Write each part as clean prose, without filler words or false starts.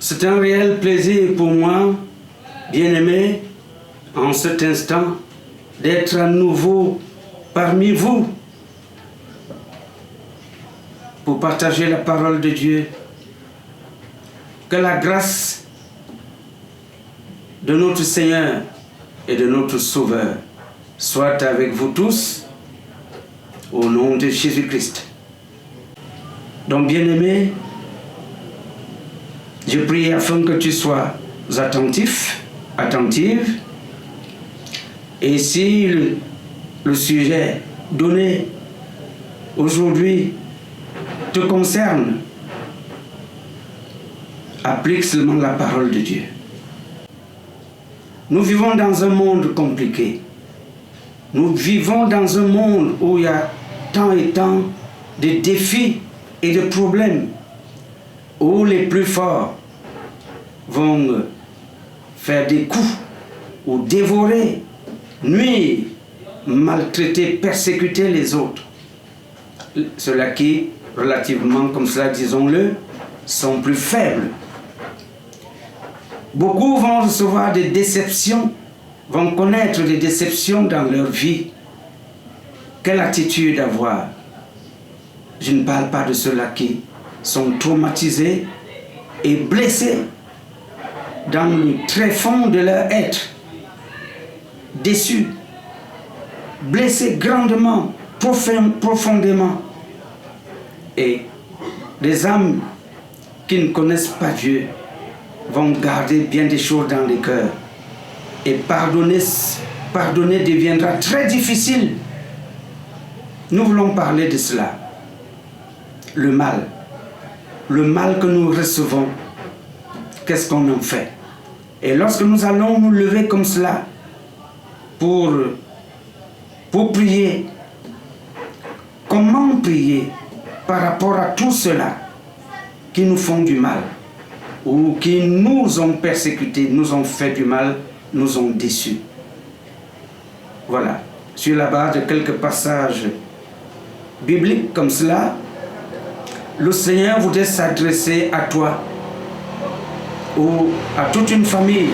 C'est un réel plaisir pour moi, bien-aimé, en cet instant, d'être à nouveau parmi vous pour partager la parole de Dieu. Que la grâce de notre Seigneur et de notre Sauveur soit avec vous tous, au nom de Jésus-Christ. Donc, bien-aimé, je prie afin que tu sois attentif, attentive. Et si le sujet donné aujourd'hui te concerne, applique seulement la parole de Dieu. Nous vivons dans un monde compliqué. Nous vivons dans un monde où il y a tant et tant de défis et de problèmes, où les plus forts vont faire des coups ou dévorer, nuire, maltraiter, persécuter les autres. Ceux-là qui, relativement comme cela, disons-le, sont plus faibles. Beaucoup vont recevoir des déceptions, vont connaître des déceptions dans leur vie. Quelle attitude avoir? Je ne parle pas de ceux-là qui sont traumatisés et blessés dans le tréfonds de leur être, déçus, blessés grandement, profondément. Et les âmes qui ne connaissent pas Dieu vont garder bien des choses dans les cœurs. Et pardonner deviendra très difficile. Nous voulons parler de cela. Le mal que nous recevons, qu'est-ce qu'on en fait? Et lorsque nous allons nous lever comme cela pour prier, comment prier par rapport à tout cela qui nous font du mal ou qui nous ont persécutés, nous ont fait du mal, nous ont déçus? Voilà, sur la base de quelques passages bibliques comme cela, le Seigneur voudrait s'adresser à toi ou à toute une famille,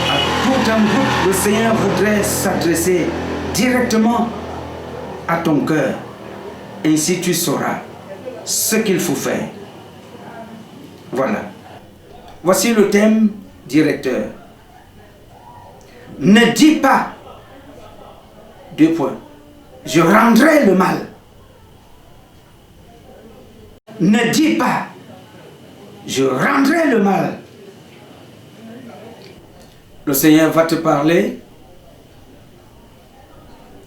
à tout un groupe. Le Seigneur voudrait s'adresser directement à ton cœur. Ainsi tu sauras ce qu'il faut faire. Voilà. Voici le thème directeur. Ne dis pas, deux points, je rendrai le mal. Ne dis pas, je rendrai le mal. Le Seigneur va te parler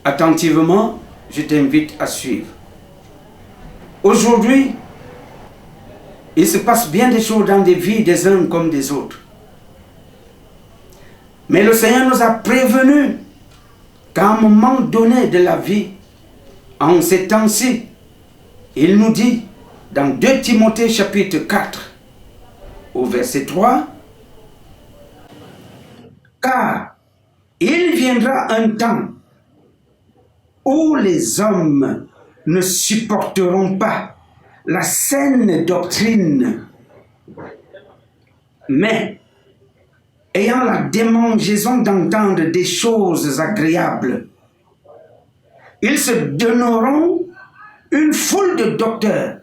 attentivement. Je t'invite à suivre. Aujourd'hui, il se passe bien des choses dans des vies des uns comme des autres. Mais le Seigneur nous a prévenus qu'à un moment donné de la vie, en ces temps-ci, il nous dit dans 2 Timothée chapitre 4, au verset 3, « Car il viendra un temps où les hommes ne supporteront pas la saine doctrine, mais ayant la démangeaison d'entendre des choses agréables, ils se donneront une foule de docteurs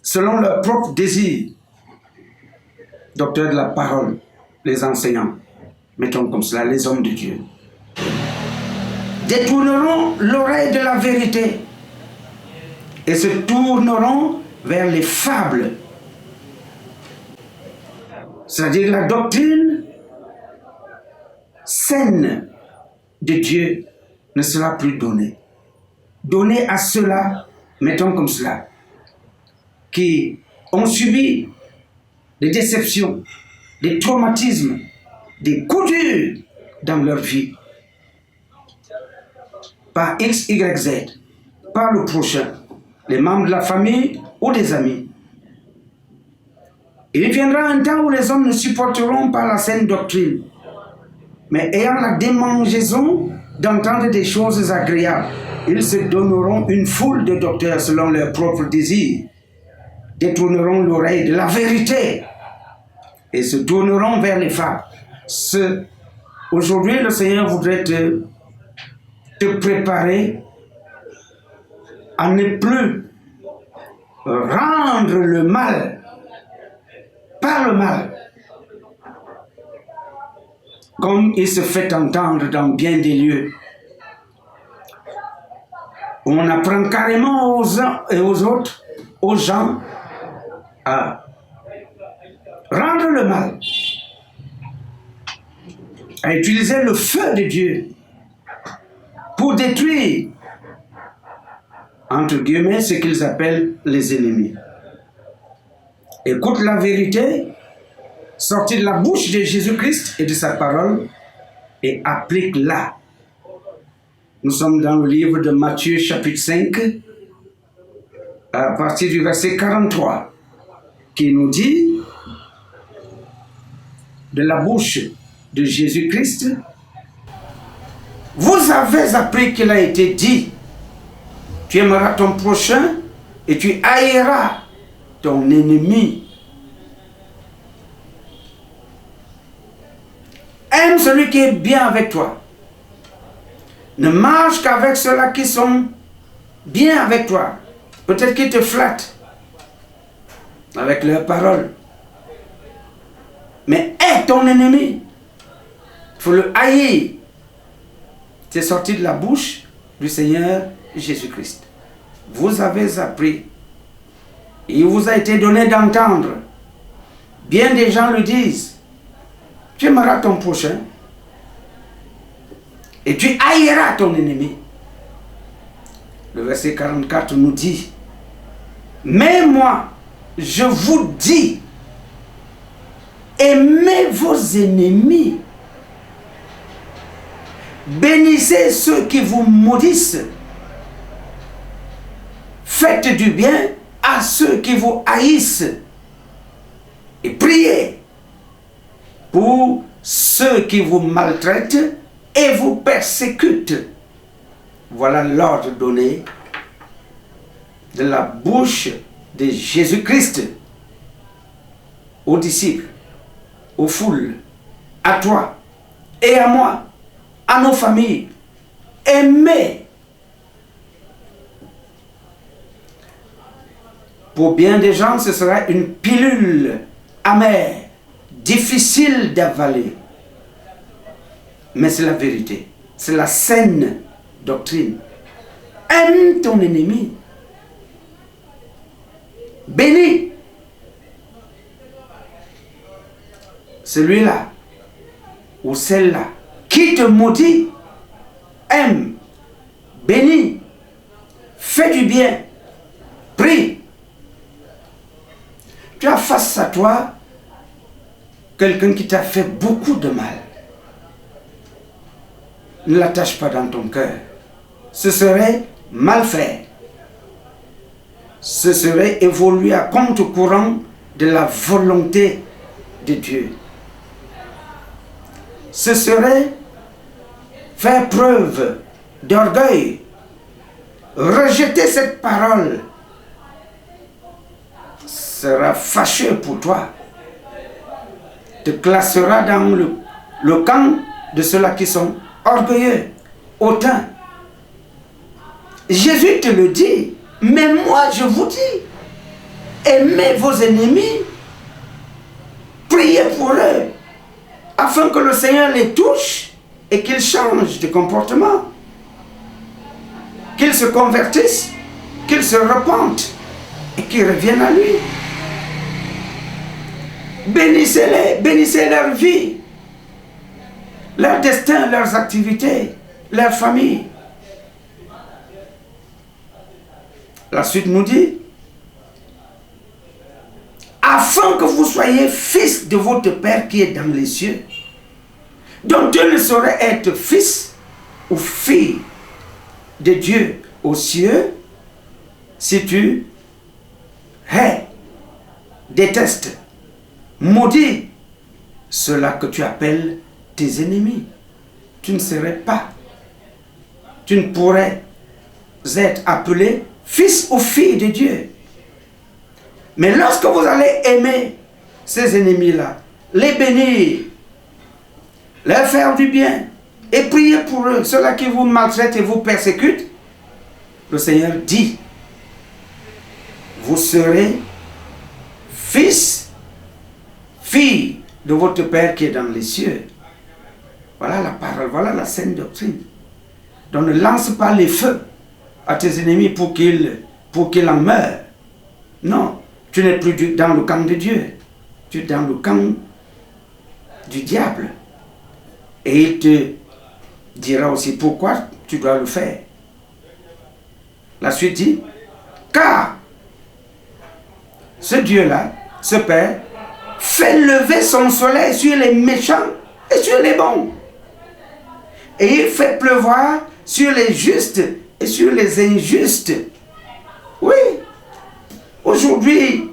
selon leur propre désir. » Docteurs de la parole, les enseignants, mettons comme cela, les hommes de Dieu, détourneront l'oreille de la vérité et se tourneront vers les fables. C'est-à-dire la doctrine saine de Dieu ne sera plus donnée. Donnée à ceux-là, mettons comme cela, qui ont subi des déceptions, des traumatismes, des coups durs dans leur vie. Par X, Y, Z, par le prochain, les membres de la famille ou des amis. Il viendra un temps où les hommes ne supporteront pas la saine doctrine, mais ayant la démangeaison d'entendre des choses agréables, ils se donneront une foule de docteurs selon leurs propres désirs. détourneront l'oreille de la vérité et se tourneront vers les fables. Aujourd'hui, le Seigneur voudrait te préparer à ne plus rendre le mal par le mal, comme il se fait entendre dans bien des lieux. On apprend carrément aux uns et aux autres, aux gens, à rendre le mal, à utiliser le feu de Dieu pour détruire, entre guillemets, ce qu'ils appellent les ennemis. Écoute la vérité sortie de la bouche de Jésus-Christ et de sa parole et applique-la. Nous sommes dans le livre de Matthieu chapitre 5 à partir du verset 43 qui nous dit de la bouche de Jésus-Christ: vous avez appris qu'il a été dit, tu aimeras ton prochain et tu haïras ton ennemi. Aime celui qui est bien avec toi. Ne marche qu'avec ceux-là qui sont bien avec toi. Peut-être qu'ils te flattent avec leurs paroles. Mais hais ton ennemi. Il faut le haïr. C'est sorti de la bouche du Seigneur Jésus-Christ. Vous avez appris. Il vous a été donné d'entendre. Bien des gens le disent. Tu aimeras ton prochain et tu haïras ton ennemi. Le verset 44 nous dit: mais moi, je vous dis, aimez vos ennemis, bénissez ceux qui vous maudissent, faites du bien à ceux qui vous haïssent et priez pour ceux qui vous maltraitent et vous persécutent. Voilà l'ordre donné de la bouche de Jésus-Christ aux disciples, aux foules, à toi et à moi, à nos familles. Aimez. Pour bien des gens, ce sera une pilule amère, difficile d'avaler. Mais c'est la vérité. C'est la saine doctrine. Aime ton ennemi. Bénis celui-là ou celle-là qui te maudit. Aime, bénis, fais du bien, prie. Tu as face à toi quelqu'un qui t'a fait beaucoup de mal. Ne l'attache pas dans ton cœur. Ce serait mal faire. Ce serait évoluer à contre-courant de la volonté de Dieu. Ce serait faire preuve d'orgueil. Rejeter cette parole sera fâcheux pour toi. Te classera dans le camp de ceux-là qui sont orgueilleux, hautains. Jésus te le dit, mais moi je vous dis, aimez vos ennemis, priez pour eux, afin que le Seigneur les touche et qu'ils changent de comportement, qu'ils se convertissent, qu'ils se repentent et qu'ils reviennent à lui. Bénissez-les, bénissez leur vie, leur destin, leurs activités, leur famille. La suite nous dit: afin que vous soyez fils de votre Père qui est dans les cieux. Donc Dieu ne saurait être fils ou fille de Dieu aux cieux si tu hais, détestes, maudis ceux-là que tu appelles tes ennemis. Tu ne serais pas, tu ne pourrais être appelé fils ou fille de Dieu. Mais lorsque vous allez aimer ces ennemis-là, les bénir, leur faire du bien et prier pour eux, ceux-là qui vous maltraitent et vous persécutent, le Seigneur dit, vous serez fils, fille de votre Père qui est dans les cieux. Voilà la parole, voilà la saine doctrine. Donc ne lance pas les feux à tes ennemis pour qu'ils en meurent. Non, tu n'es plus dans le camp de Dieu. Tu es dans le camp du diable. Et il te dira aussi pourquoi tu dois le faire. La suite dit, car ce Dieu-là, ce Père, fait lever son soleil sur les méchants et sur les bons. Et il fait pleuvoir sur les justes et sur les injustes. Oui, aujourd'hui,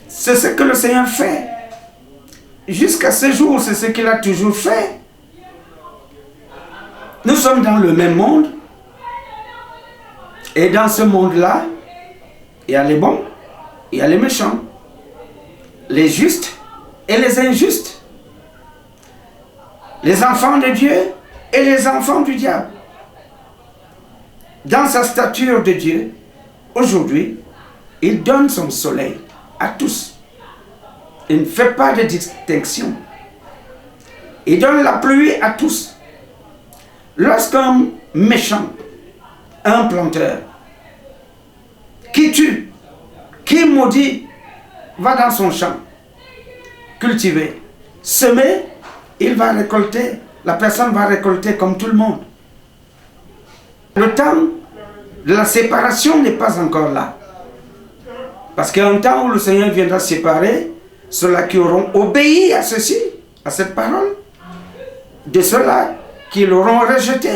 c'est ce que le Seigneur fait. Jusqu'à ce jour, c'est ce qu'il a toujours fait. Nous sommes dans le même monde. Et dans ce monde-là, il y a les bons, il y a les méchants, les justes et les injustes, les enfants de Dieu et les enfants du diable. Dans sa stature de Dieu, aujourd'hui, il donne son soleil à tous. Il ne fait pas de distinction. Il donne la pluie à tous. Lorsqu'un méchant, un planteur, qui tue, qui maudit, va dans son champ, cultiver, semer, il va récolter, la personne va récolter comme tout le monde. Le temps de la séparation n'est pas encore là. Parce qu'il y a un temps où le Seigneur viendra séparer ceux-là qui auront obéi à ceci, à cette parole, de ceux-là qui l'auront rejeté.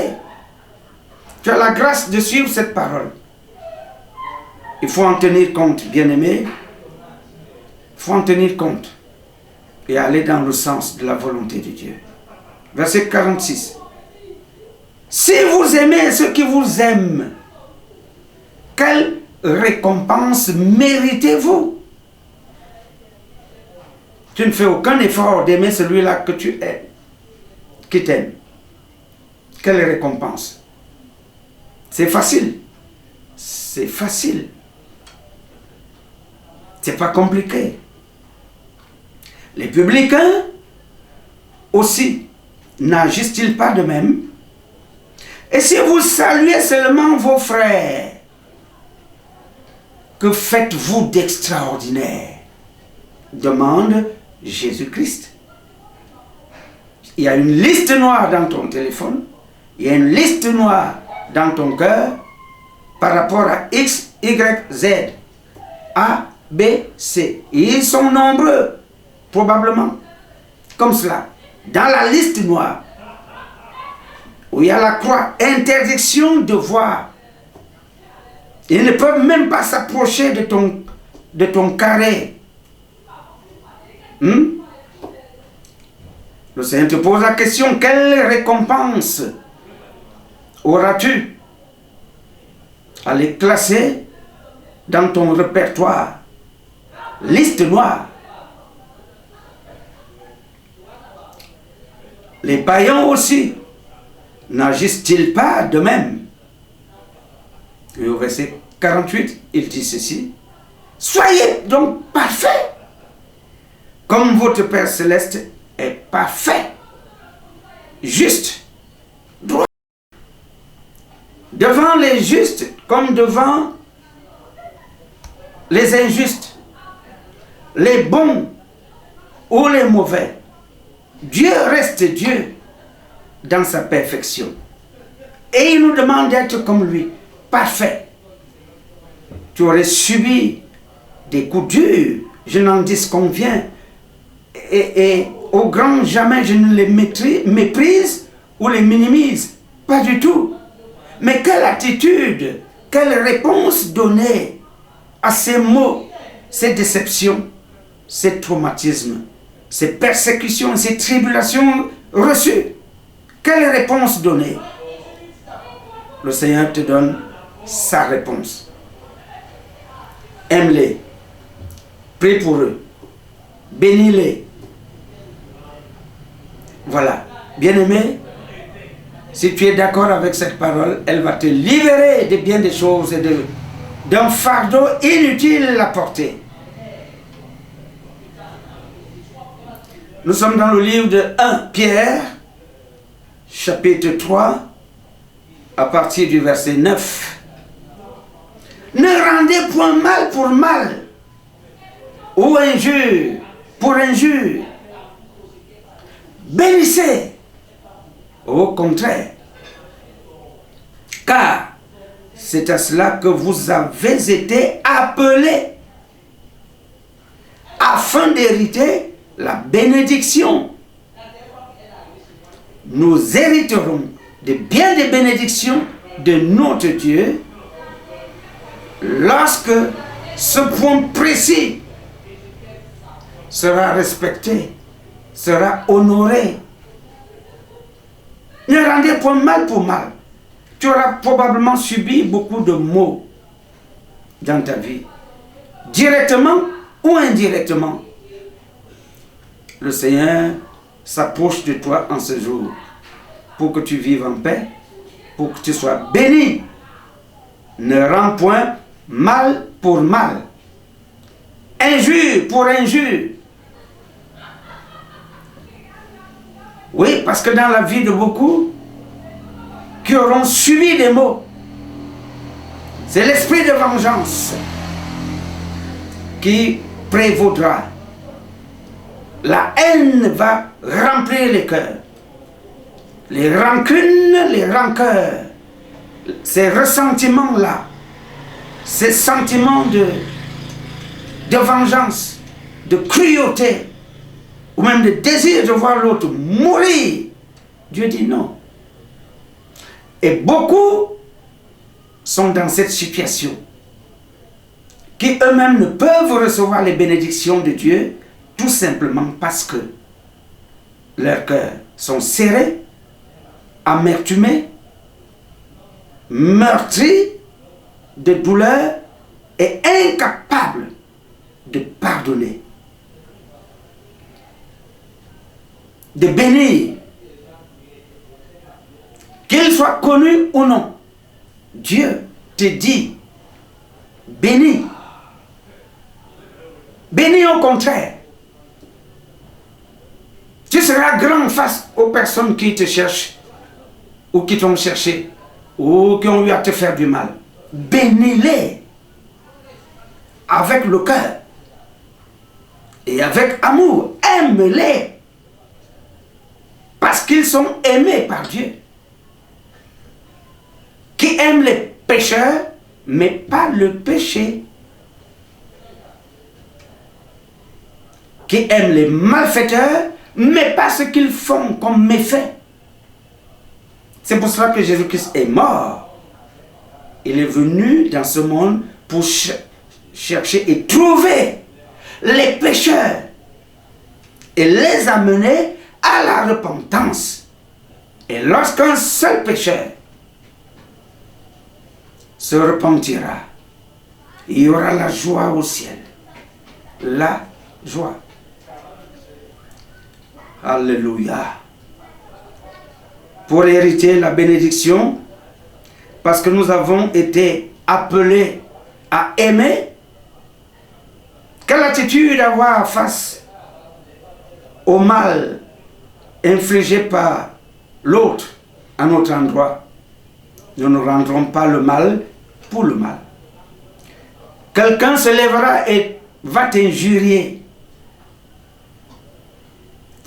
Tu as la grâce de suivre cette parole. Il faut en tenir compte, bien-aimé. Il faut en tenir compte et aller dans le sens de la volonté de Dieu. Verset 46. Si vous aimez ceux qui vous aiment, quelle récompense méritez-vous? Tu ne fais aucun effort d'aimer celui-là que tu aimes, qui t'aime. Quelle récompense? C'est facile. C'est facile. C'est pas compliqué. Les publicains aussi n'agissent-ils pas de même? Et si vous saluez seulement vos frères, que faites-vous d'extraordinaire? Demande Jésus-Christ. Il y a une liste noire dans ton téléphone, il y a une liste noire dans ton cœur par rapport à X, Y, Z, A, B, C. Et ils sont nombreux, probablement, comme cela, dans la liste noire, où il y a la croix, interdiction de voir. Ils ne peuvent même pas s'approcher de ton carré. Le Seigneur te pose la question, quelle récompense auras-tu à les classer dans ton répertoire? Liste noire. Les païens aussi n'agissent-ils pas de même? Et au verset 48, il dit ceci: soyez donc parfaits, comme votre Père Céleste est parfait, juste, droit, devant les justes comme devant les injustes, les bons ou les mauvais. Dieu reste Dieu dans sa perfection. Et il nous demande d'être comme lui, parfait. Tu aurais subi des coups durs, je n'en disconviens. Et au grand jamais je ne les méprise ou les minimise. Pas du tout. Mais quelle attitude, quelle réponse donner à ces mots, ces déceptions, ces traumatismes, ces persécutions, ces tribulations reçues? Quelle réponse donner? Le Seigneur te donne sa réponse. Aime-les. Prie pour eux. Bénis-les. Voilà. Bien-aimé, si tu es d'accord avec cette parole, elle va te libérer de bien des choses et d'un fardeau inutile à porter. Nous sommes dans le livre de 1 Pierre, chapitre 3, à partir du verset 9. Ne rendez point mal pour mal, ou injure pour injure. Bénissez, au contraire, car c'est à cela que vous avez été appelés, afin d'hériter la bénédiction. Nous hériterons de bien des bénédictions de notre Dieu lorsque ce point précis sera respecté, sera honoré. Ne rendez point mal pour mal. Tu auras probablement subi beaucoup de maux dans ta vie, directement ou indirectement. Le Seigneur s'approche de toi en ce jour pour que tu vives en paix, pour que tu sois béni. Ne rends point mal pour mal, injure pour injure. Oui, parce que dans la vie de beaucoup qui auront subi des maux, c'est l'esprit de vengeance qui prévaudra. La haine va remplir les cœurs. Les rancunes, les rancœurs, ces ressentiments-là, ces sentiments de vengeance, de cruauté, ou même de désir de voir l'autre mourir. Dieu dit non. Et beaucoup sont dans cette situation, qui eux-mêmes ne peuvent recevoir les bénédictions de Dieu, tout simplement parce que leurs cœurs sont serrés, amertumés, meurtris de douleur et incapables de pardonner, de bénir. Qu'il soit connu ou non, Dieu te dit bénis. Bénis au contraire. Tu seras grand face aux personnes qui te cherchent ou qui t'ont cherché ou qui ont eu à te faire du mal. Bénis-les avec le cœur et avec amour. Aime-les parce qu'ils sont aimés par Dieu. Qui aime les pécheurs, mais pas le péché. Qui aime les malfaiteurs, mais pas ce qu'ils font comme méfait. C'est pour cela que Jésus-Christ est mort. Il est venu dans ce monde pour chercher et trouver les pécheurs et les amener à la repentance. Et lorsqu'un seul pécheur se repentira, il y aura la joie au ciel. La joie. Alléluia. Pour hériter la bénédiction, parce que nous avons été appelés à aimer, quelle attitude avoir face au mal infligé par l'autre à notre endroit? Nous ne rendrons pas le mal pour le mal. Quelqu'un se lèvera et va t'injurier.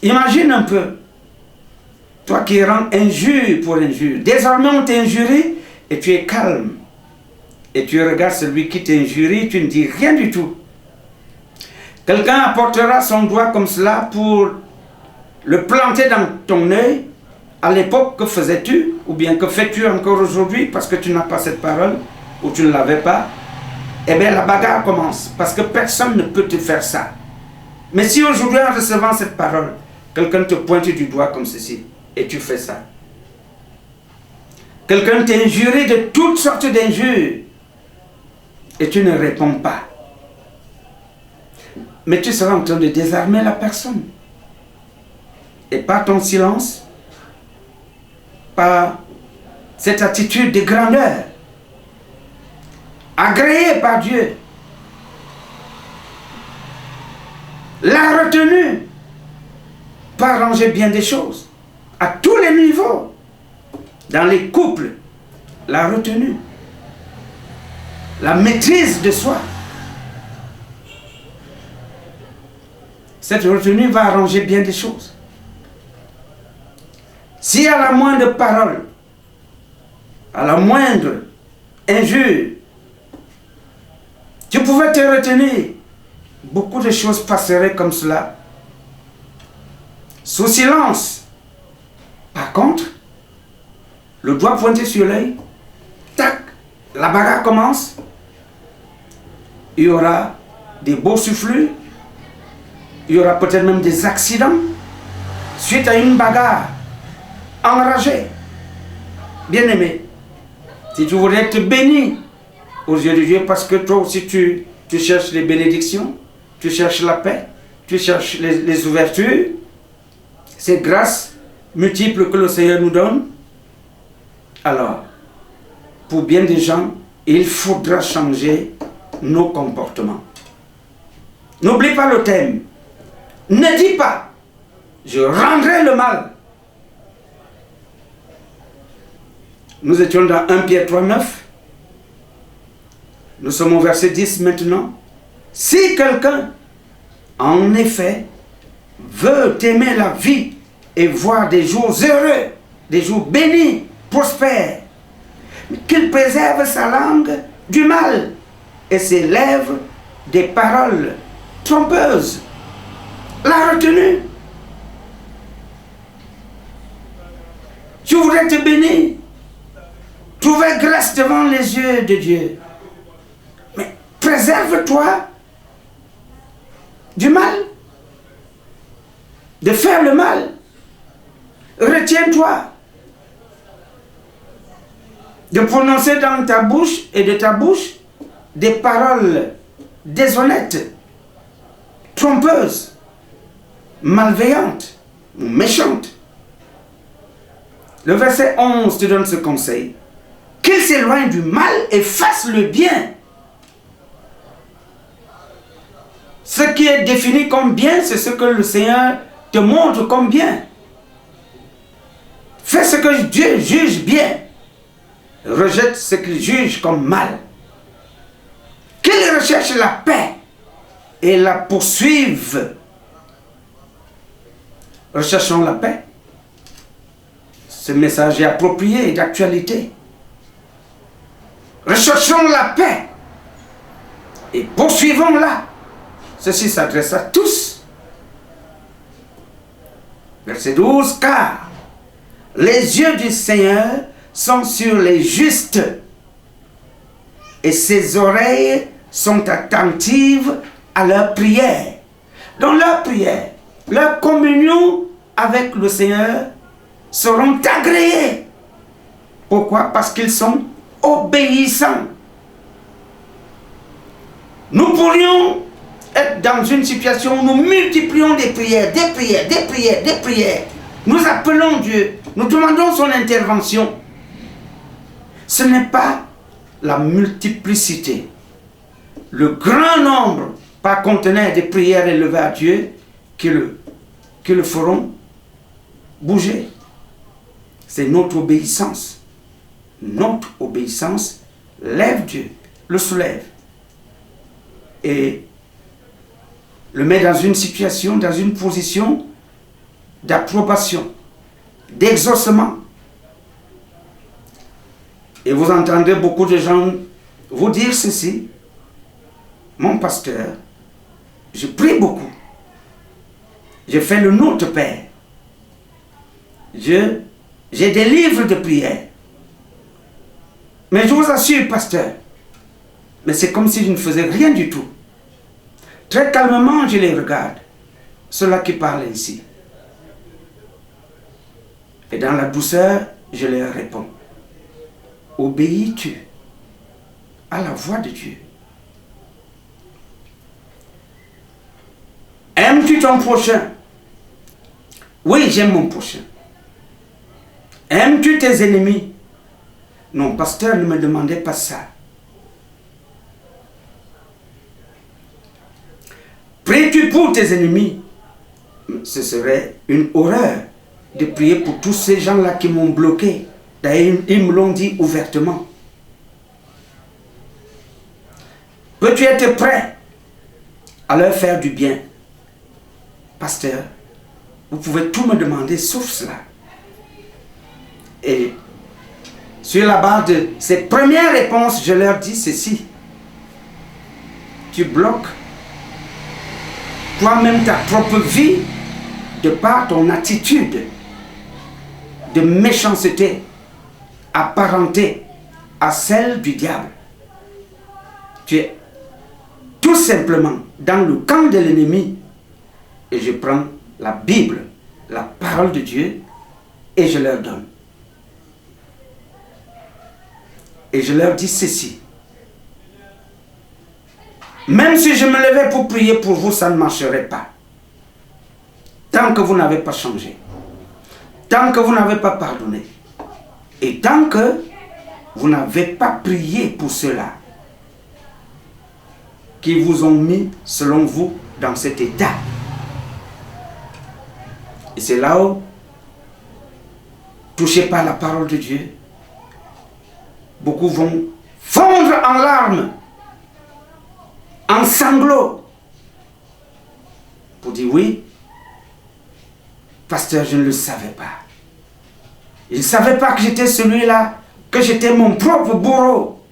Imagine un peu, toi qui rends injure pour injure. Désormais on t'injurie et tu es calme. Et tu regardes celui qui t'injurie, tu ne dis rien du tout. Quelqu'un apportera son doigt comme cela pour le planter dans ton œil. À l'époque, que faisais-tu? Ou bien que fais-tu encore aujourd'hui parce que tu n'as pas cette parole ou tu ne l'avais pas? Eh bien, la bagarre commence parce que personne ne peut te faire ça. Mais si aujourd'hui, en recevant cette parole, quelqu'un te pointe du doigt comme ceci et tu fais ça. Quelqu'un t'injurie de toutes sortes d'injures et tu ne réponds pas. Mais tu seras en train de désarmer la personne. Et par ton silence, par cette attitude de grandeur, agréée par Dieu, la retenue peut arranger bien des choses, à tous les niveaux. Dans les couples, la retenue, la maîtrise de soi. Cette retenue va arranger bien des choses. Si à la moindre parole, à la moindre injure, tu pouvais te retenir, beaucoup de choses passeraient comme cela, sous silence. Par contre, le doigt pointé sur l'œil, tac, la bagarre commence. Il y aura des boursouflures, il y aura peut-être même des accidents suite à une bagarre enragée. Bien-aimé, si tu voudrais être béni aux yeux de Dieu, parce que toi aussi tu cherches les bénédictions, tu cherches la paix, tu cherches les ouvertures, ces grâces multiples que le Seigneur nous donne, alors, pour bien des gens, il faudra changer nos comportements. N'oublie pas le thème. Ne dis pas, je rendrai le mal. Nous étions dans 1 Pierre 3,9. Nous sommes au verset 10 maintenant. Si quelqu'un, en effet, veut aimer la vie et voir des jours heureux, des jours bénis, prospères, qu'il préserve sa langue du mal et ses lèvres des paroles trompeuses. La retenue. Tu voudrais te bénir, trouver grâce devant les yeux de Dieu. Mais préserve-toi du mal, de faire le mal. Retiens-toi de prononcer dans ta bouche et de ta bouche des paroles déshonnêtes, trompeuses, malveillantes, méchantes. Le verset 11 te donne ce conseil. Qu'il s'éloigne du mal et fasse le bien. Ce qui est défini comme bien, c'est ce que le Seigneur te montre comme bien. Fais ce que Dieu juge bien. Rejette ce qu'il juge comme mal. Qu'il recherche la paix et la poursuive. Recherchons la paix. Ce message est approprié et d'actualité. Recherchons la paix et poursuivons-la. Ceci s'adresse à tous. Verset 12, car les yeux du Seigneur sont sur les justes et ses oreilles sont attentives à leurs prières. Dans leurs prières, leur communion avec le Seigneur seront agréées. Pourquoi? Parce qu'ils sont obéissants. Nous pourrions être dans une situation où nous multiplions des prières, des prières, des prières, des prières. Nous appelons Dieu, nous demandons son intervention. Ce n'est pas la multiplicité, le grand nombre par conteneur de prières élevées à Dieu qui le feront bouger. C'est notre obéissance. Notre obéissance lève Dieu, le soulève et le met dans une situation, dans une position d'approbation, d'exaucement. Et vous entendez beaucoup de gens vous dire ceci: mon pasteur, je prie beaucoup, je fais le Notre Père, j'ai des livres de prière, mais je vous assure, pasteur, mais c'est comme si je ne faisais rien du tout. Très calmement, je les regarde, ceux-là qui parlent ainsi. Et dans la douceur, je leur réponds: obéis-tu à la voix de Dieu? Aimes-tu ton prochain? Oui, j'aime mon prochain. Aimes-tu tes ennemis? Non, pasteur, ne me demandez pas ça. Pries-tu pour tes ennemis? Ce serait une horreur de prier pour tous ces gens-là qui m'ont bloqué. D'ailleurs, ils me l'ont dit ouvertement. Peux-tu être prêt à leur faire du bien? Pasteur, vous pouvez tout me demander sauf cela. Et sur la base de ces premières réponses, je leur dis ceci. Tu bloques toi-même ta propre vie de par ton attitude de méchanceté apparentée à celle du diable. Tu es tout simplement dans le camp de l'ennemi. Et je prends la Bible, la parole de Dieu, et je leur donne. Et je leur dis ceci. Même si je me levais pour prier pour vous, ça ne marcherait pas. Tant que vous n'avez pas changé. Tant que vous n'avez pas pardonné. Et tant que vous n'avez pas prié pour ceux-là qui vous ont mis, selon vous, dans cet état. Et c'est là où, touchés par la parole de Dieu, beaucoup vont fondre en larmes, en sanglots, pour dire oui, pasteur, je ne le savais pas. Je ne savais pas que j'étais celui-là, que j'étais mon propre bourreau,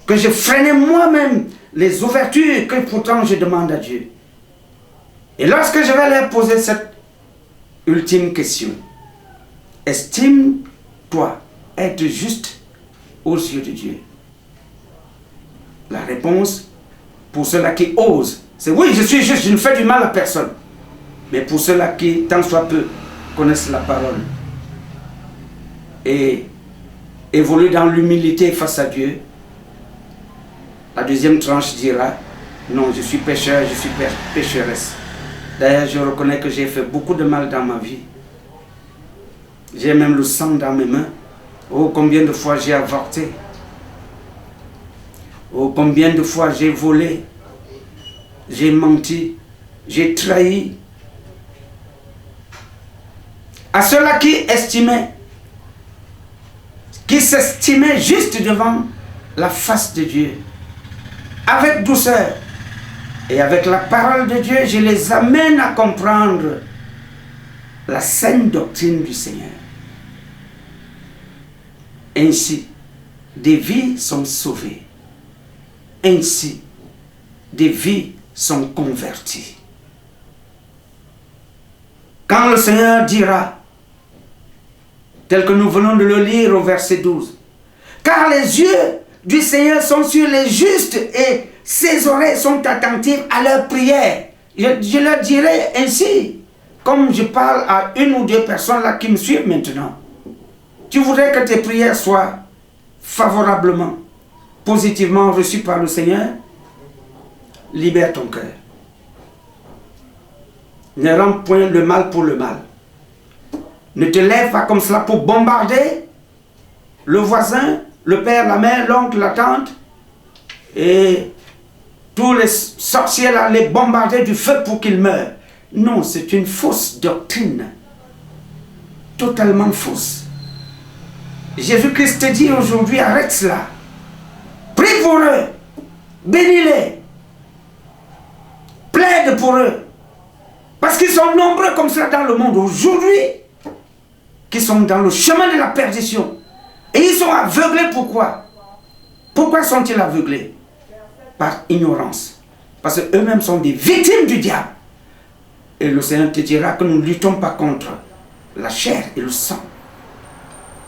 que je freinais moi-même les ouvertures que pourtant je demande à Dieu. Et lorsque je vais leur poser cette ultime question, estime-toi être juste aux yeux de Dieu? La réponse, pour ceux-là qui osent, c'est oui, je suis juste, je ne fais du mal à personne. Mais pour ceux-là qui, tant soit peu, connaissent la parole et évoluent dans l'humilité face à Dieu, la deuxième tranche dira, non, je suis pécheur, je suis pécheresse. D'ailleurs, je reconnais que j'ai fait beaucoup de mal dans ma vie. J'ai même le sang dans mes mains. Oh, combien de fois j'ai avorté. Oh, combien de fois j'ai volé. J'ai menti. J'ai trahi. À ceux-là qui estimaient, qui s'estimaient juste devant la face de Dieu, avec douceur et avec la parole de Dieu, je les amène à comprendre la saine doctrine du Seigneur. Ainsi, des vies sont sauvées. Ainsi, des vies sont converties. Quand le Seigneur dira, tel que nous venons de le lire au verset 12, car les yeux du Seigneur sont sur les justes et ses oreilles sont attentives à leurs prières. Je leur dirai ainsi, comme je parle à une ou deux personnes là qui me suivent maintenant. Tu voudrais que tes prières soient favorablement, positivement reçues par le Seigneur? Libère ton cœur. Ne rends point le mal pour le mal. Ne te lève pas comme cela pour bombarder le voisin, le père, la mère, l'oncle, la tante et tous les sorciers là, les bombarder du feu pour qu'ils meurent. Non, c'est une fausse doctrine. Totalement fausse. Jésus-Christ te dit aujourd'hui, arrête cela. Prie pour eux. Bénis-les. Plaide pour eux. Parce qu'ils sont nombreux comme cela dans le monde aujourd'hui, qui sont dans le chemin de la perdition. Et ils sont aveuglés, pourquoi? Pourquoi sont-ils aveuglés? Par ignorance. Parce qu'eux-mêmes sont des victimes du diable. Et le Seigneur te dira que nous ne luttons pas contre la chair et le sang,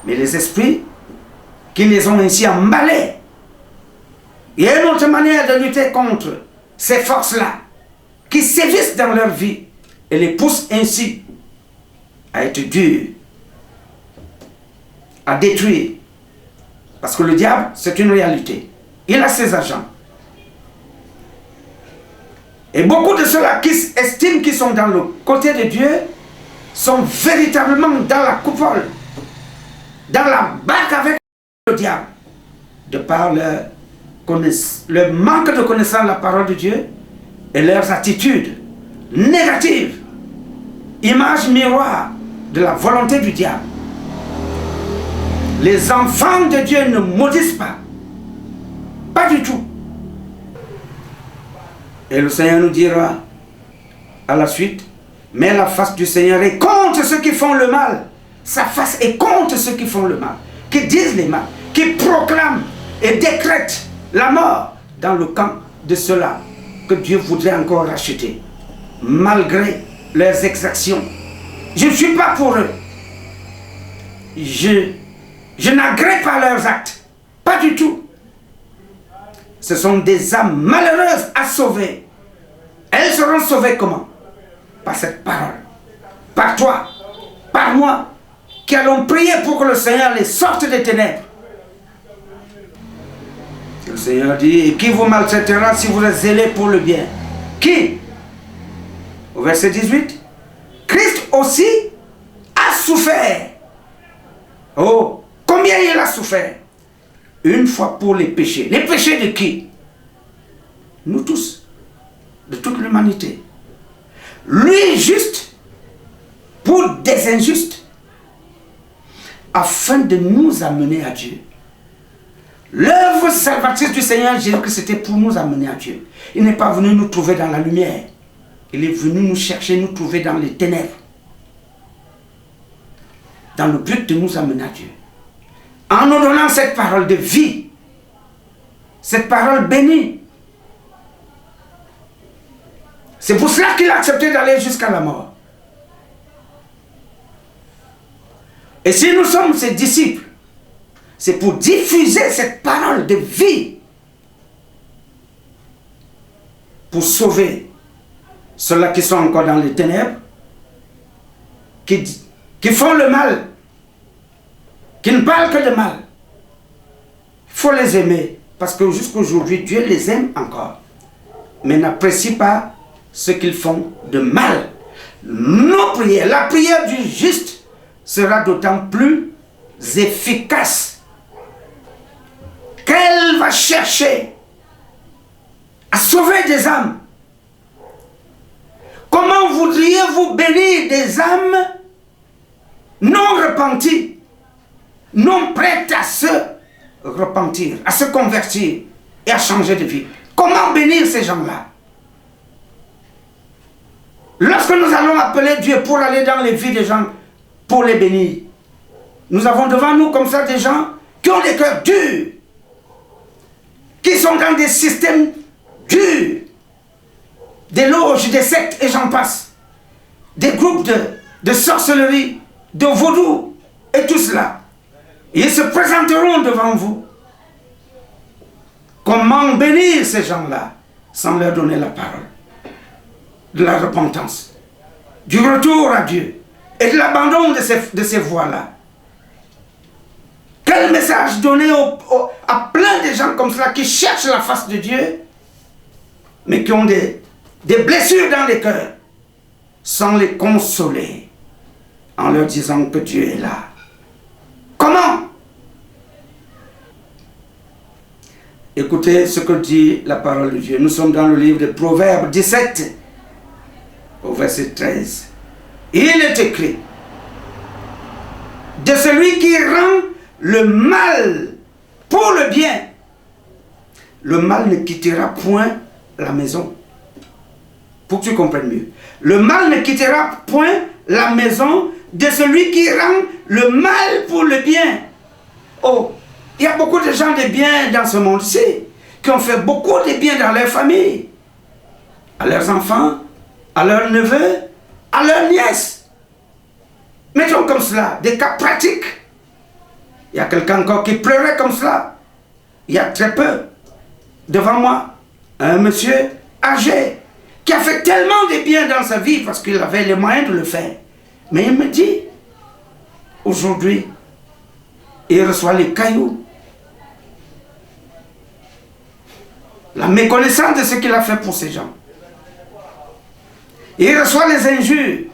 mais les esprits qui les ont ainsi emballés. Il y a une autre manière de lutter contre ces forces-là, qui sévissent dans leur vie et les poussent ainsi à être durs, à détruire. Parce que le diable, c'est une réalité. Il a ses agents. Et beaucoup de ceux-là qui estiment qu'ils sont dans le côté de Dieu sont véritablement dans la coupole, dans la barque avec le diable, de par leur manque de connaissance de la parole de Dieu et leurs attitudes négatives, image miroir de la volonté du diable. Les enfants de Dieu ne maudissent pas, pas du tout. Et le Seigneur nous dira à la suite, mais la face du Seigneur est contre ceux qui font le mal. Sa face est contre ceux qui font le mal, qui disent les mal, qui proclament et décrètent la mort dans le camp de ceux-là que Dieu voudrait encore racheter, malgré leurs exactions. Je ne suis pas pour eux. Je n'agrée pas leurs actes. Pas du tout. Ce sont des âmes malheureuses à sauver. Elles seront sauvées comment? Par cette parole. Par toi. Par moi. Qui allons prier pour que le Seigneur les sorte des ténèbres. Le Seigneur dit, et qui vous maltraitera si vous êtes zélés pour le bien? Qui? Au verset 18. Christ aussi a souffert. Oh, combien il a souffert? Une fois pour les péchés. Les péchés de qui? Nous tous. De toute l'humanité. Lui juste pour des injustes. Afin de nous amener à Dieu. L'œuvre salvatrice du Seigneur Jésus-Christ, c'était pour nous amener à Dieu. Il n'est pas venu nous trouver dans la lumière. Il est venu nous chercher, nous trouver dans les ténèbres. Dans le but de nous amener à Dieu. En nous donnant cette parole de vie. Cette parole bénie. C'est pour cela qu'il a accepté d'aller jusqu'à la mort. Et si nous sommes ses disciples, c'est pour diffuser cette parole de vie. Pour sauver ceux-là qui sont encore dans les ténèbres, qui font le mal, qui ne parlent que de mal. Il faut les aimer, parce que jusqu'aujourd'hui, Dieu les aime encore, mais n'apprécie pas ce qu'ils font de mal. Nos prières, la prière du juste sera d'autant plus efficace qu'elle va chercher à sauver des âmes. Comment voudriez-vous bénir des âmes non repenties, non prêtes à se repentir, à se convertir et à changer de vie? Comment bénir ces gens-là? Lorsque nous allons appeler Dieu pour aller dans les vies des gens, pour les bénir, nous avons devant nous comme ça des gens qui ont des cœurs durs, qui sont dans des systèmes durs, des loges, des sectes et j'en passe, des groupes de sorcellerie, de vaudou et tout cela. Ils se présenteront devant vous. Comment bénir ces gens-là sans leur donner la parole de la repentance, du retour à Dieu et de l'abandon de ces voies-là? Quel message donner à plein de gens comme cela qui cherchent la face de Dieu, mais qui ont des blessures dans les cœurs, sans les consoler, en leur disant que Dieu est là? Comment? Écoutez ce que dit la parole de Dieu. Nous sommes dans le livre de Proverbes 17, au verset 13. Il est écrit, de celui qui rend le mal pour le bien, le mal ne quittera point la maison. Pour que tu comprennes mieux. Le mal ne quittera point la maison de celui qui rend le mal pour le bien. Oh, il y a beaucoup de gens de bien dans ce monde-ci, qui ont fait beaucoup de bien dans leur famille, à leurs enfants, à leurs neveux, à leurs nièces. Mettons comme cela, des cas pratiques. Il y a quelqu'un encore qui pleurait comme cela, il y a très peu, devant moi, un monsieur âgé, qui a fait tellement de bien dans sa vie, parce qu'il avait les moyens de le faire. Mais il me dit, aujourd'hui, il reçoit les cailloux. La méconnaissance de ce qu'il a fait pour ces gens. Il reçoit les injures.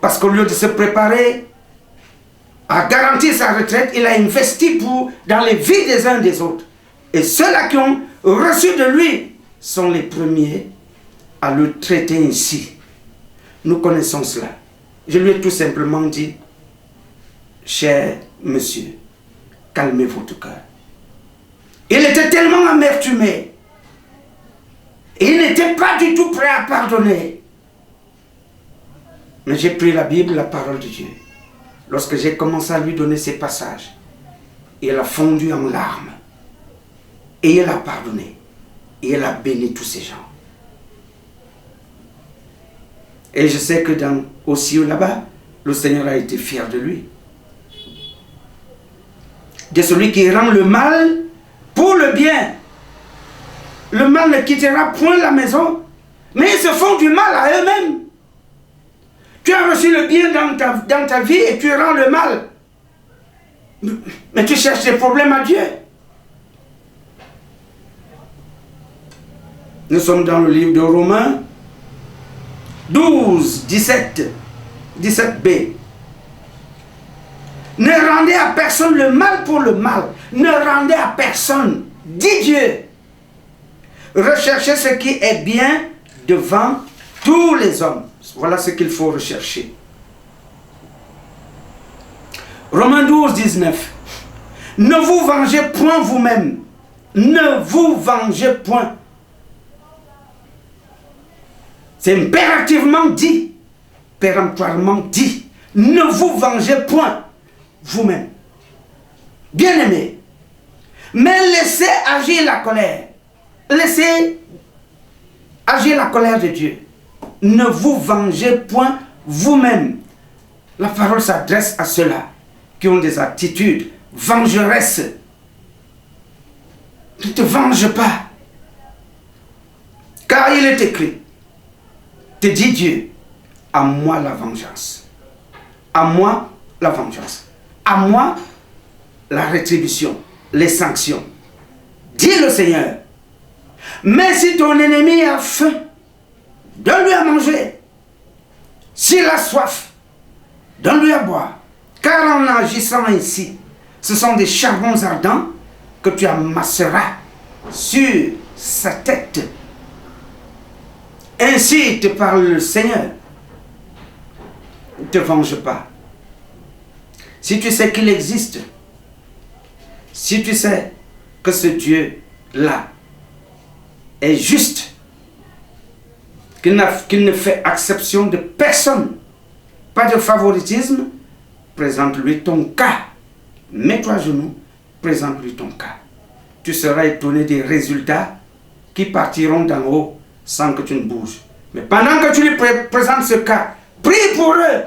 Parce qu'au lieu de se préparer à garantir sa retraite, il a investi dans les vies des uns des autres. Et ceux-là qui ont reçu de lui sont les premiers à le traiter ainsi. Nous connaissons cela. Je lui ai tout simplement dit, cher monsieur, calmez votre cœur. Il était tellement amertumé. Il n'était pas du tout prêt à pardonner. Mais j'ai pris la Bible, la parole de Dieu. Lorsque j'ai commencé à lui donner ces passages, il a fondu en larmes. Et il a pardonné. Et il a béni tous ces gens. Et je sais que aussi là-bas, le Seigneur a été fier de lui. De celui qui rend le mal pour le bien. Le mal ne quittera point la maison, mais ils se font du mal à eux-mêmes. Tu as reçu le bien dans ta vie et tu rends le mal. Mais tu cherches des problèmes à Dieu. Nous sommes dans le livre de Romains 12, 17b. Ne rendez à personne le mal pour le mal. Ne rendez à personne, dit Dieu. Recherchez ce qui est bien devant tous les hommes. Voilà ce qu'il faut rechercher. Romains 12, 19. Ne vous vengez point vous-même. Ne vous vengez point. C'est impérativement dit, péremptoirement dit. Ne vous vengez point vous-même. Bien-aimés, mais laissez agir la colère. Laissez agir la colère de Dieu. Ne vous vengez point vous-même. La parole s'adresse à ceux-là qui ont des attitudes vengeresses. Ne te venge pas. Car il est écrit, te dit Dieu, à moi la vengeance. À moi la vengeance. À moi la rétribution, les sanctions. Dit le Seigneur. Mais si ton ennemi a faim, donne-lui à manger. S'il a soif, donne-lui à boire. Car en agissant ainsi, ce sont des charbons ardents que tu amasseras sur sa tête. Ainsi te parle le Seigneur. Ne te venge pas. Si tu sais qu'il existe, si tu sais que ce Dieu-là est juste, qu'il ne fait exception de personne, pas de favoritisme, présente-lui ton cas. Mets-toi à genoux, présente-lui ton cas. Tu seras étonné des résultats qui partiront d'en haut sans que tu ne bouges. Mais pendant que tu lui présentes ce cas, prie pour eux.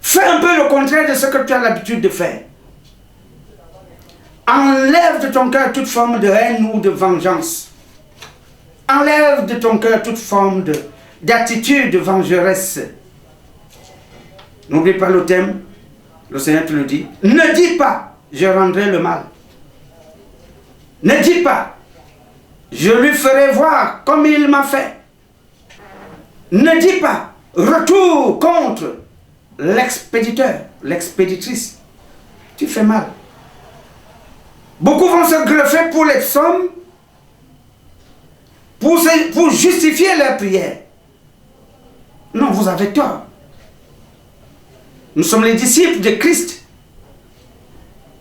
Fais un peu le contraire de ce que tu as l'habitude de faire. Enlève de ton cœur toute forme de haine ou de vengeance. Enlève de ton cœur toute forme d'attitude vengeresse. N'oublie pas le thème, le Seigneur te le dit. Ne dis pas, je rendrai le mal. Ne dis pas, je lui ferai voir comme il m'a fait. Ne dis pas, retour contre l'expéditeur, l'expéditrice. Tu fais mal. Beaucoup vont se greffer pour les psaumes, pour justifier leur prière. Non, vous avez tort. Nous sommes les disciples de Christ.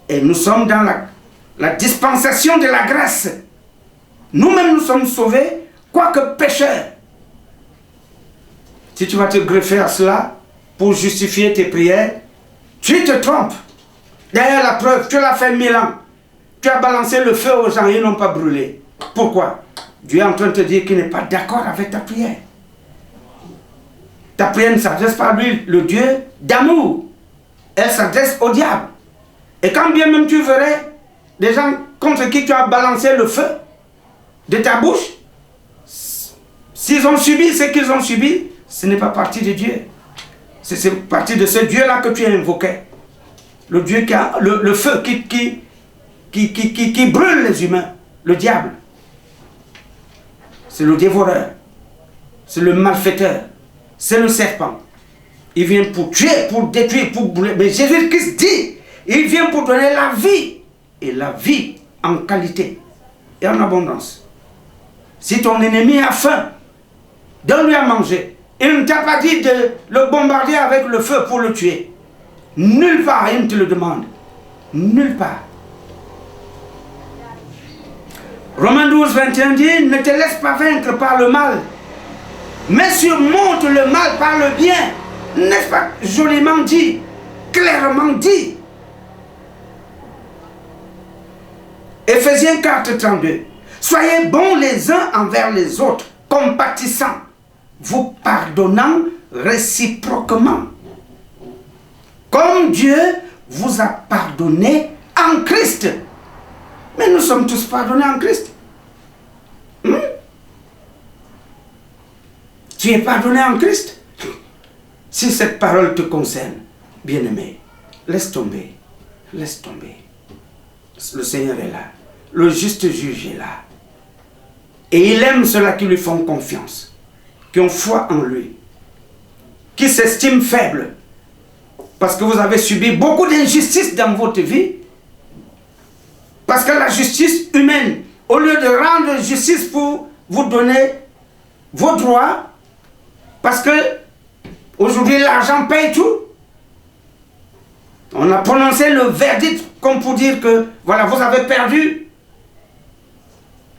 Et nous sommes dans la dispensation de la grâce. Nous-mêmes, nous sommes sauvés, quoique pécheurs. Si tu vas te greffer à cela pour justifier tes prières, tu te trompes. D'ailleurs, la preuve, tu l'as fait 1000 ans. Tu as balancé le feu aux gens, ils n'ont pas brûlé. Pourquoi? Dieu est en train de te dire qu'il n'est pas d'accord avec ta prière. Ta prière ne s'adresse pas à lui, le Dieu d'amour. Elle s'adresse au diable. Et quand bien même tu verrais des gens contre qui tu as balancé le feu de ta bouche, s'ils ont subi ce qu'ils ont subi, ce n'est pas partie de Dieu. C'est partie de ce Dieu-là que tu as invoqué. Le Dieu qui a le feu qui brûle les humains, le diable. c'est le dévoreur, c'est le malfaiteur, c'est le serpent. Il vient pour tuer, pour détruire, pour brûler. Mais Jésus-Christ dit, il vient pour donner la vie, et la vie en qualité et en abondance. Si ton ennemi a faim, donne-lui à manger. Il ne t'a pas dit de le bombarder avec le feu pour le tuer. Nulle part, il ne te le demande. Nulle part. Romains 12, 21 dit, ne te laisse pas vaincre par le mal, mais surmonte le mal par le bien. N'est-ce pas joliment dit, clairement dit? Éphésiens 4, 32. Soyez bons les uns envers les autres, compatissants, vous pardonnant réciproquement, comme Dieu vous a pardonné en Christ. Mais nous sommes tous pardonnés en Christ. Tu es pardonné en Christ? Si cette parole te concerne, bien-aimé, laisse tomber. Laisse tomber. Le Seigneur est là. Le juste juge est là. Et il aime ceux-là qui lui font confiance, qui ont foi en lui, qui s'estiment faibles, parce que vous avez subi beaucoup d'injustices dans votre vie, parce que la justice humaine, au lieu de rendre justice pour vous donner vos droits, parce que aujourd'hui l'argent paye tout, on a prononcé le verdict comme pour dire que voilà, vous avez perdu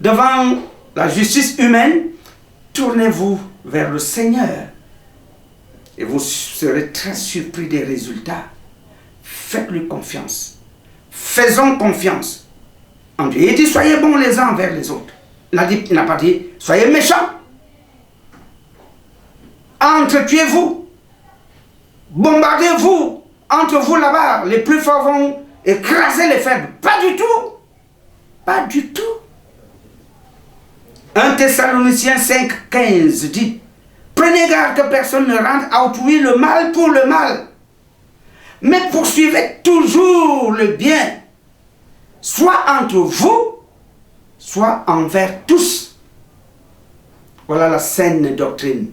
devant la justice humaine. Tournez-vous vers le Seigneur et vous serez très surpris des résultats. Faites-lui confiance. Faisons confiance en Dieu. Il dit soyez bons les uns envers les autres. Il n'a pas dit soyez méchants. Entretuez-vous. Bombardez-vous. Entre vous là-bas, les plus forts vont écraser les faibles. Pas du tout. Pas du tout. 1 Thessaloniciens 5, 15 dit prenez garde que personne ne rende à autrui le mal pour le mal, mais poursuivez toujours le bien, soit entre vous, soit envers tous. Voilà la saine doctrine.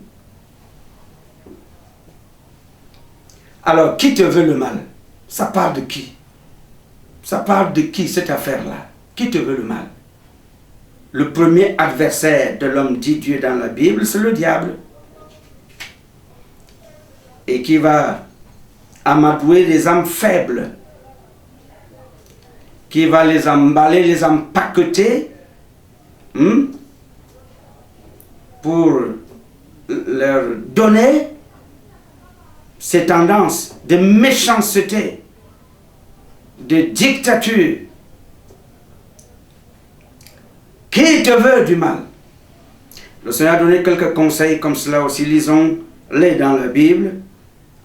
Alors, qui te veut le mal? Ça parle de qui? Ça parle de qui cette affaire-là? Qui te veut le mal? Le premier adversaire de l'homme dit Dieu dans la Bible, c'est le diable. Et qui va amadouer les âmes faibles, qui va les emballer, les empaqueter, pour leur donner ces tendances de méchanceté, de dictature. Qui te veut du mal? Le Seigneur a donné quelques conseils comme cela aussi. Lisons-les dans la Bible.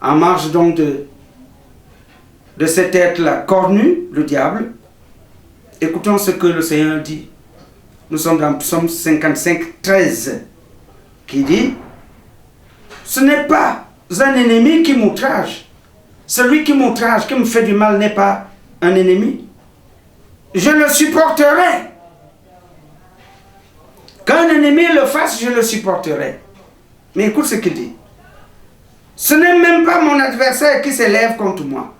En marge donc de cet être-là cornu, le diable. Écoutons ce que le Seigneur dit. Nous sommes dans Psaume 55, 13, qui dit ce n'est pas un ennemi qui m'outrage. Celui qui m'outrage, qui me fait du mal, n'est pas un ennemi. Je le supporterai. Qu'un ennemi le fasse, je le supporterai. Mais écoute ce qu'il dit. Ce n'est même pas mon adversaire qui s'élève contre moi.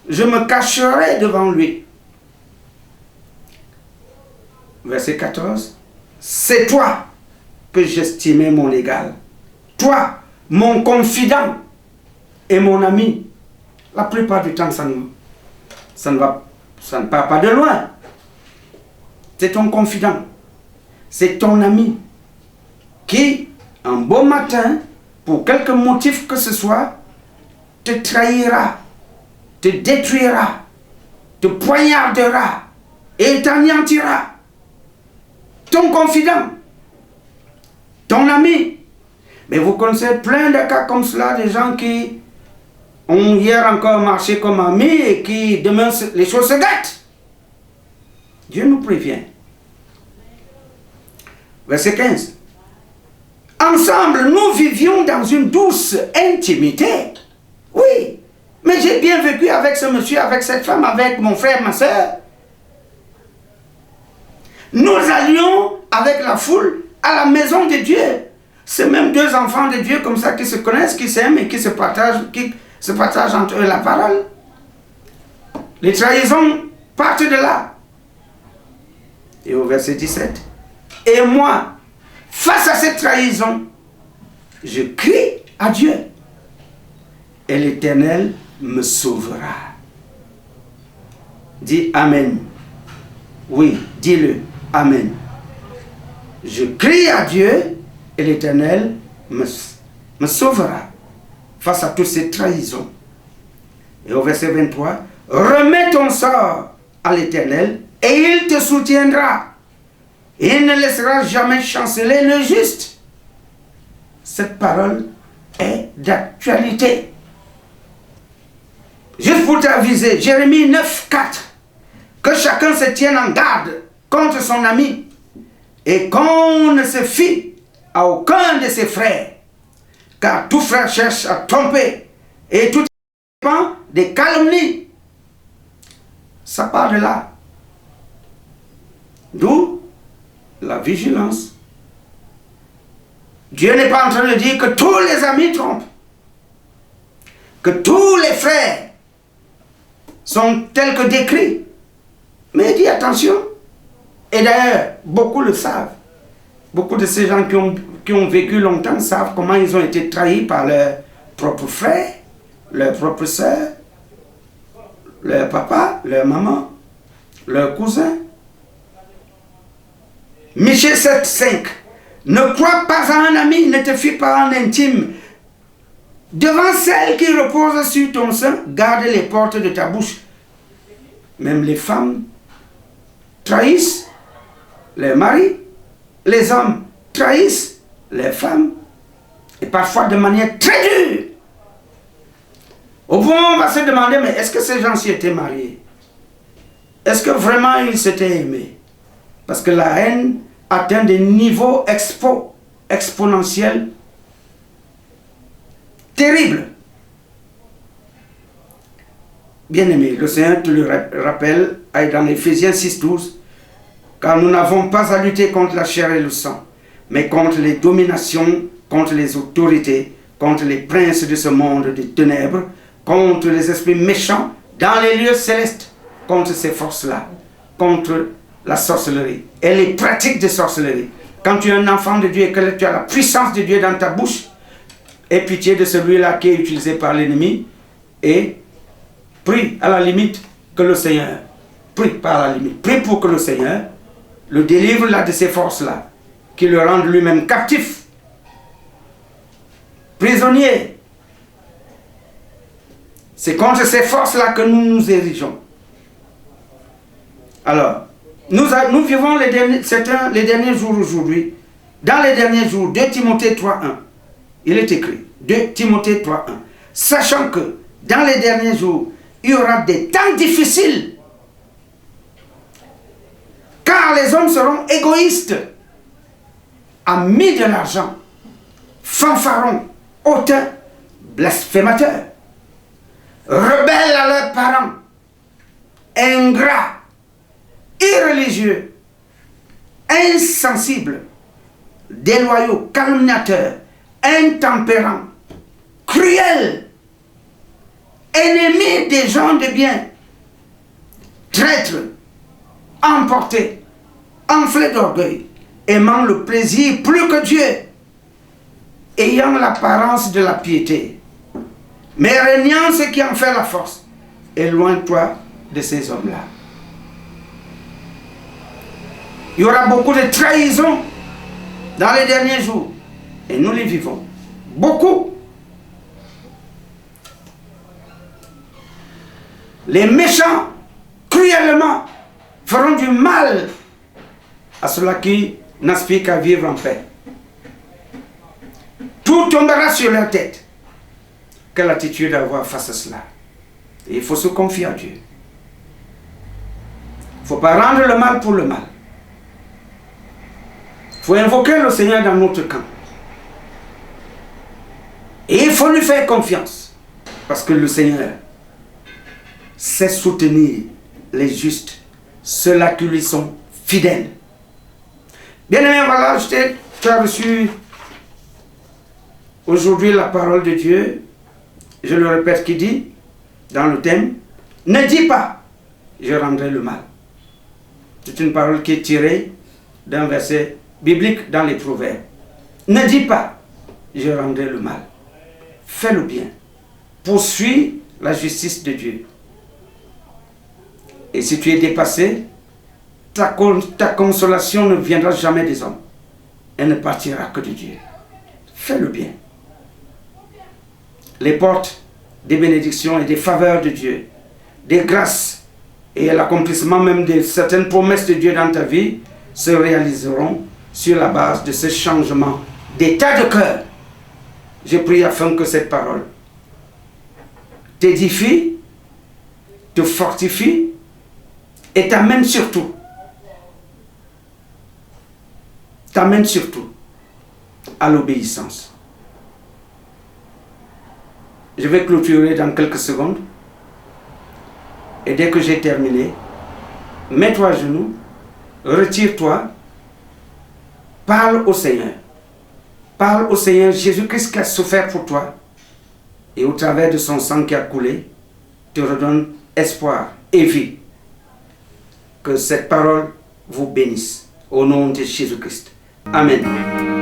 Je me cacherai devant lui. Verset 14. C'est toi que j'estimais mon égal. Toi, mon confident et mon ami. La plupart du temps, ça ne part pas de loin. C'est ton confident. C'est ton ami qui, un beau matin, pour quelque motif que ce soit, te trahira, te détruira, te poignardera et t'anéantira. Ton confident, ton ami. Mais vous connaissez plein de cas comme cela, des gens qui ont hier encore marché comme amis et qui demain les choses se gâtent. Dieu nous prévient. Verset 15. Ensemble, nous vivions dans une douce intimité. Oui, mais j'ai bien vécu avec ce monsieur, avec cette femme, avec mon frère, ma soeur. Nous allions avec la foule à la maison de Dieu. C'est même deux enfants de Dieu comme ça qui se connaissent, qui s'aiment et qui se partagent entre eux la parole. Les trahisons partent de là. Et au verset 17, et moi, face à cette trahison, je crie à Dieu. Et l'Éternel me sauvera. Dis Amen. Oui, dis-le. Amen. Je crie à Dieu et l'Éternel me sauvera face à toutes ces trahisons. Et au verset 23, remets ton sort à l'Éternel et il te soutiendra. Il ne laissera jamais chanceler le juste. Cette parole est d'actualité. Juste pour t'aviser, Jérémie 9, 4, que chacun se tienne en garde contre son ami et qu'on ne se fie à aucun de ses frères, car tout frère cherche à tromper et tout dépend des calomnies. Ça part de là. D'où la vigilance. Dieu n'est pas en train de dire que tous les amis trompent, que tous les frères sont tels que décrits. Mais il dit attention. Et d'ailleurs, beaucoup le savent. Beaucoup de ces gens qui ont vécu longtemps savent comment ils ont été trahis par leurs propres frères, leurs propres sœurs, leur papa, leur maman, leurs cousins. Michée 7, 5. Ne crois pas à un ami, ne te fie pas en intime. Devant celle qui repose sur ton sein, garde les portes de ta bouche. Même les femmes trahissent les maris, les hommes trahissent les femmes, et parfois de manière très dure. Au point, on va se demander, mais est-ce que ces gens-ci étaient mariés? Est-ce que vraiment ils s'étaient aimés? Parce que la haine atteint des niveaux exponentiels terribles. Bien-aimé, le Seigneur te le rappelle dans Éphésiens 6, 12, car nous n'avons pas à lutter contre la chair et le sang, mais contre les dominations, contre les autorités, contre les princes de ce monde des ténèbres, contre les esprits méchants dans les lieux célestes, contre ces forces-là, contre la sorcellerie et les pratiques de sorcellerie. Quand tu es un enfant de Dieu et que tu as la puissance de Dieu dans ta bouche, aie pitié de celui-là qui est utilisé par l'ennemi et prie à la limite que le Seigneur, prie pour que le Seigneur le délivre là de ces forces-là, qui le rendent lui-même captif, prisonnier. C'est contre ces forces-là que nous nous érigeons. Alors, nous vivons les derniers jours aujourd'hui. Dans les derniers jours, 2 Timothée 3.1, il est écrit, 2 Timothée 3.1, sachant que dans les derniers jours, il y aura des temps difficiles, car les hommes seront égoïstes, amis de l'argent, fanfarons, hautains, blasphémateurs, rebelles à leurs parents, ingrats, irreligieux, insensibles, déloyaux, calomniateurs, intempérants, cruels, ennemis des gens de bien, traîtres, emportés, enflés d'orgueil, aimant le plaisir plus que Dieu, ayant l'apparence de la piété, mais régnant ce qui en fait la force. Éloigne-toi de ces hommes-là. Il y aura beaucoup de trahisons dans les derniers jours, et nous les vivons. Beaucoup. Les méchants, cruellement, feront du mal à ceux-là qui n'aspirent qu'à vivre en paix. Tout tombera sur leur tête. Quelle attitude avoir face à cela? Et il faut se confier à Dieu. Il ne faut pas rendre le mal pour le mal. Il faut invoquer le Seigneur dans notre camp. Et il faut lui faire confiance. Parce que le Seigneur sait soutenir les justes, ceux-là qui lui sont fidèles. Bien aimé, voilà, je t'ai Tu as reçu aujourd'hui la parole de Dieu, je le répète, qui dit, dans le thème, ne dis pas, je rendrai le mal. C'est une parole qui est tirée d'un verset biblique dans les Proverbes. Ne dis pas, je rendrai le mal. Fais le bien. Poursuis la justice de Dieu. Et si tu es dépassé, ta consolation ne viendra jamais des hommes. Elle ne partira que de Dieu. Fais le bien. Les portes des bénédictions et des faveurs de Dieu, des grâces et l'accomplissement même de certaines promesses de Dieu dans ta vie se réaliseront sur la base de ce changement d'état de cœur. Je prie afin que cette parole t'édifie, te fortifie et t'amène surtout à l'obéissance. Je vais clôturer dans quelques secondes. Et dès que j'ai terminé, mets-toi à genoux, retire-toi, parle au Seigneur. Parle au Seigneur Jésus-Christ qui a souffert pour toi. Et au travers de son sang qui a coulé, te redonne espoir et vie. Que cette parole vous bénisse. Au nom de Jésus-Christ. Amen.